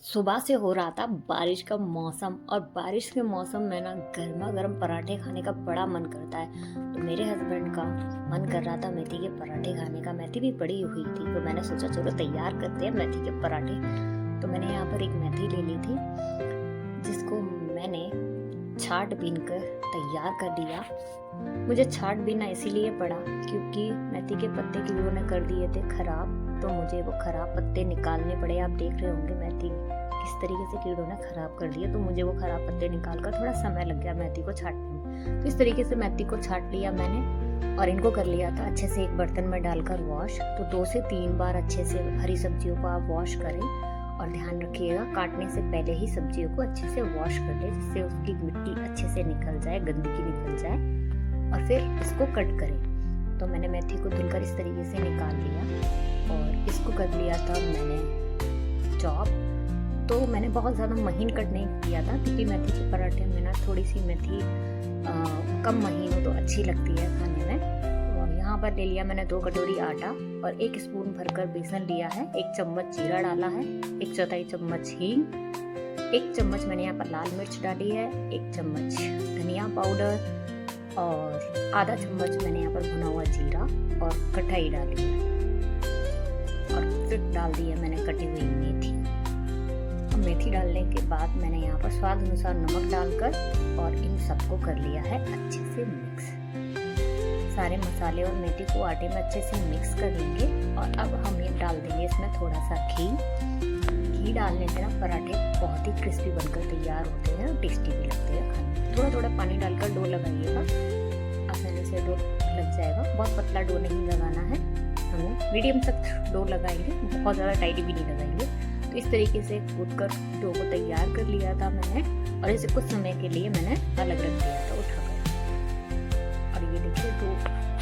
सुबह से हो रहा था बारिश का मौसम और बारिश के मौसम में ना गर्मा गर्म पराठे खाने का बड़ा मन करता है। तो मेरे हस्बैंड का मन कर रहा था मेथी के पराठे खाने का। मेथी भी पड़ी हुई थी तो मैंने सोचा चलो तैयार करते हैं मेथी के पराठे। तो मैंने यहाँ पर एक मेथी ले ली थी जिसको मैंने छाट बीन कर तैयार कर लिया। मुझे छाट बीना इसीलिए पड़ा क्योंकि मेथी के पत्ते कीड़ों ने कर दिए थे खराब, तो मुझे वो खराब पत्ते निकालने पड़े। आप देख रहे होंगे मेथी किस तरीके से कीड़ों ने खराब कर दिए, तो मुझे वो खराब पत्ते निकाल कर थोड़ा समय लग गया मेथी को छाटने में। तो इस तरीके से मेथी को छाट लिया मैंने और इनको कर लिया था अच्छे से एक बर्तन में डालकर वॉश। तो 2 से 3 बार अच्छे से हरी सब्जियों को आप वॉश करें और ध्यान रखिएगा काटने से पहले ही सब्जियों को अच्छे से वॉश कर लें जिससे उसकी मिट्टी अच्छे से निकल जाए, गंदगी निकल जाए और फिर इसको कट करें। तो मैंने मेथी को धुलकर इस तरीके से निकाल लिया और इसको कर लिया था मैंने चॉप। तो मैंने बहुत ज़्यादा महीन कट नहीं किया था क्योंकि मेथी के पराठे में ना थोड़ी सी मेथी कम महीन हो तो अच्छी लगती है खाने में। और यहाँ पर ले लिया मैंने 2 कटोरी आटा और 1 स्पून भरकर बेसन लिया है, 1 चम्मच जीरा डाला है, 1/4 चम्मच हींग, 1 चम्मच मैंने यहाँ पर लाल मिर्च डाली है, 1 चम्मच धनिया पाउडर और आधा चम्मच मैंने यहाँ पर भुना हुआ जीरा और खटाई डाली है और फिर डाल दी है मैंने कटी हुई मेथी। मेथी डालने के बाद मैंने यहाँ पर स्वाद अनुसार नमक डालकर और इन सबको कर लिया है अच्छे से मिक्स। सारे मसाले और मेथी को आटे में अच्छे से मिक्स कर लेंगे और अब हम ये डाल देंगे इसमें थोड़ा सा घी डालने से ना पराठे बहुत ही क्रिस्पी बनकर तैयार होते हैं और टेस्टी भी लगते हैं खाने में। थोड़ा थोड़ा पानी डालकर डो लगाइएगा, आसानी से डो लग जाएगा। बहुत पतला डो नहीं लगाना है, हमें मीडियम तक डो लगाएंगे, बहुत ज़्यादा टाइट भी नहीं लगाएंगे। तो इस तरीके से कूट कर डो को तैयार कर लिया था मैंने और इसे कुछ समय के लिए मैंने अलग रख दिया था उठाकर। और ये देखिए डो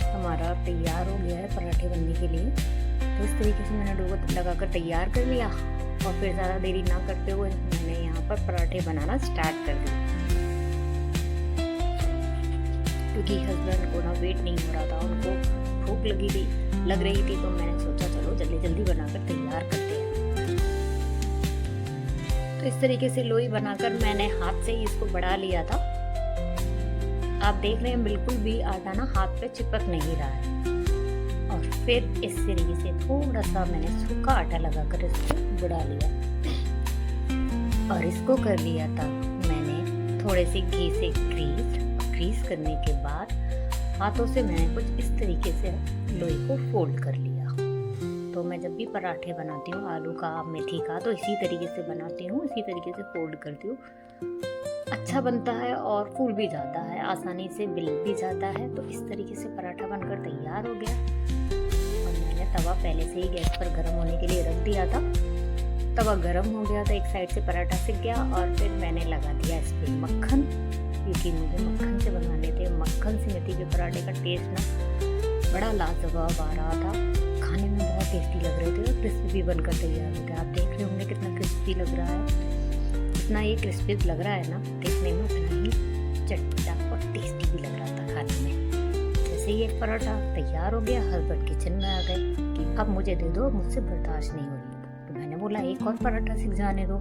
हमारा तैयार हो गया है पराठे बनने के लिए। तो इस तरीके से मैंने डो को लगाकर तैयार कर लिया और फिर ज़्यादा देरी ना करते हुए मैंने यहाँ पर पराठे बनाना स्टार्ट कर दिया क्योंकि हस्बैंड को ना वेट नहीं हो रहा था, उनको भूख लग रही थी। तो मैंने सोचा चलो जल्दी जल्दी बनाकर तैयार करते हैं। तो इस तरीके से लोई बनाकर मैंने हाथ से ही इसको बढ़ा लिया था। आप देख रहे हैं बिल्कुल भी आटा ना हाथ पे चिपक नहीं रहा है। और फिर इस तरीके से थोड़ा सा मैंने सूखा आटा लगाकर इसको बढ़ा लिया और इसको कर लिया था मैंने थोड़े से घी से ग्रीस करने के बाद हाथों से मैंने कुछ इस तरीके से लोई को फोल्ड कर लिया। तो मैं जब भी पराठे बनाती हूँ आलू का मेथी का तो इसी तरीके से बनाती हूँ, इसी तरीके से फोल्ड करती हूँ। अच्छा बनता है और फूल भी जाता है, आसानी से बिल भी जाता है। तो इस तरीके से पराठा बनकर तैयार हो गया और मैंने तवा पहले से ही गैस पर गर्म होने के लिए रख दिया था। तवा गर्म हो गया तो एक साइड से पराठा सिक गया और फिर मैंने लगा दिया इस पर मक्खन क्योंकि मुझे मक्खन से बनाने थे। मक्खन से मेथी के पराठे का टेस्ट ना बड़ा लाजवाब आ रहा था, खाने में बहुत टेस्टी लग रहे थे और क्रिस्पी भी बनकर तैयार हो गया। आप देख रहे होंगे कितना क्रिस्पी लग रहा है। इतना ये क्रिस्पी लग रहा है ना देखने में, उतना ही चटपटा और टेस्टी भी लग रहा था खाने में। जैसे ही एक पराठा तैयार हो गया हस्बैंड किचन में आ गए कि अब मुझे दे दो, मुझसे बर्दाश्त नहीं हो रही। तो मैंने बोला एक और पराठा सिक जाने दो।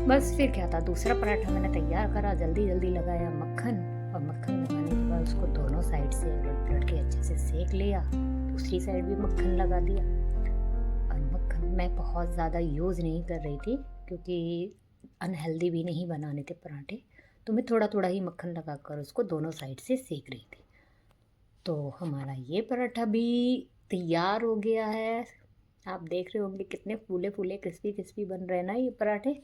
बस फिर क्या था, दूसरा पराठा मैंने तैयार करा, जल्दी जल्दी लगाया मक्खन और मक्खन लगाने के बाद उसको दोनों साइड से उलट के अच्छे से सेक लिया। दूसरी साइड भी मक्खन लगा दिया और मक्खन मैं बहुत ज़्यादा यूज़ नहीं कर रही थी क्योंकि अनहेल्दी भी नहीं बनाने थे पराठे। तो मैं थोड़ा थोड़ा ही मक्खन लगाकर उसको दोनों साइड से सेक रही थी। तो हमारा ये पराठा भी तैयार हो गया है। आप देख रहे होंगे कितने फूले फूले क्रिस्पी क्रिस्पी बन रहे हैं ना ये पराठे।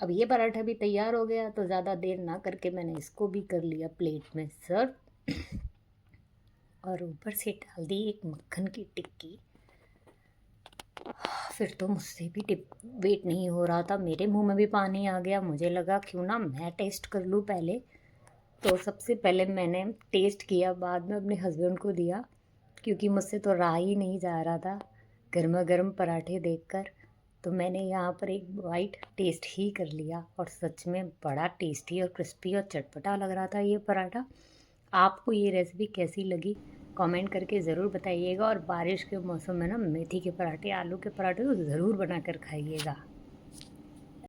अब ये पराठा भी तैयार हो गया तो ज़्यादा देर ना करके मैंने इसको भी कर लिया प्लेट में सर्व और ऊपर से डाल दी एक मक्खन की टिक्की। फिर तो मुझसे भी वेट नहीं हो रहा था, मेरे मुंह में भी पानी आ गया। मुझे लगा क्यों ना मैं टेस्ट कर लूँ पहले। तो सबसे पहले मैंने टेस्ट किया, बाद में अपने हस्बैंड को दिया क्योंकि मुझसे तो रहा ही नहीं जा रहा था गर्मा गर्म पराठे देखकर। तो मैंने यहाँ पर एक बाइट टेस्ट ही कर लिया और सच में बड़ा टेस्टी और क्रिस्पी और चटपटा लग रहा था ये पराठा। आपको ये रेसिपी कैसी लगी कमेंट करके ज़रूर बताइएगा और बारिश के मौसम में ना मेथी के पराठे, आलू के पराठे तो ज़रूर बना कर खाइएगा।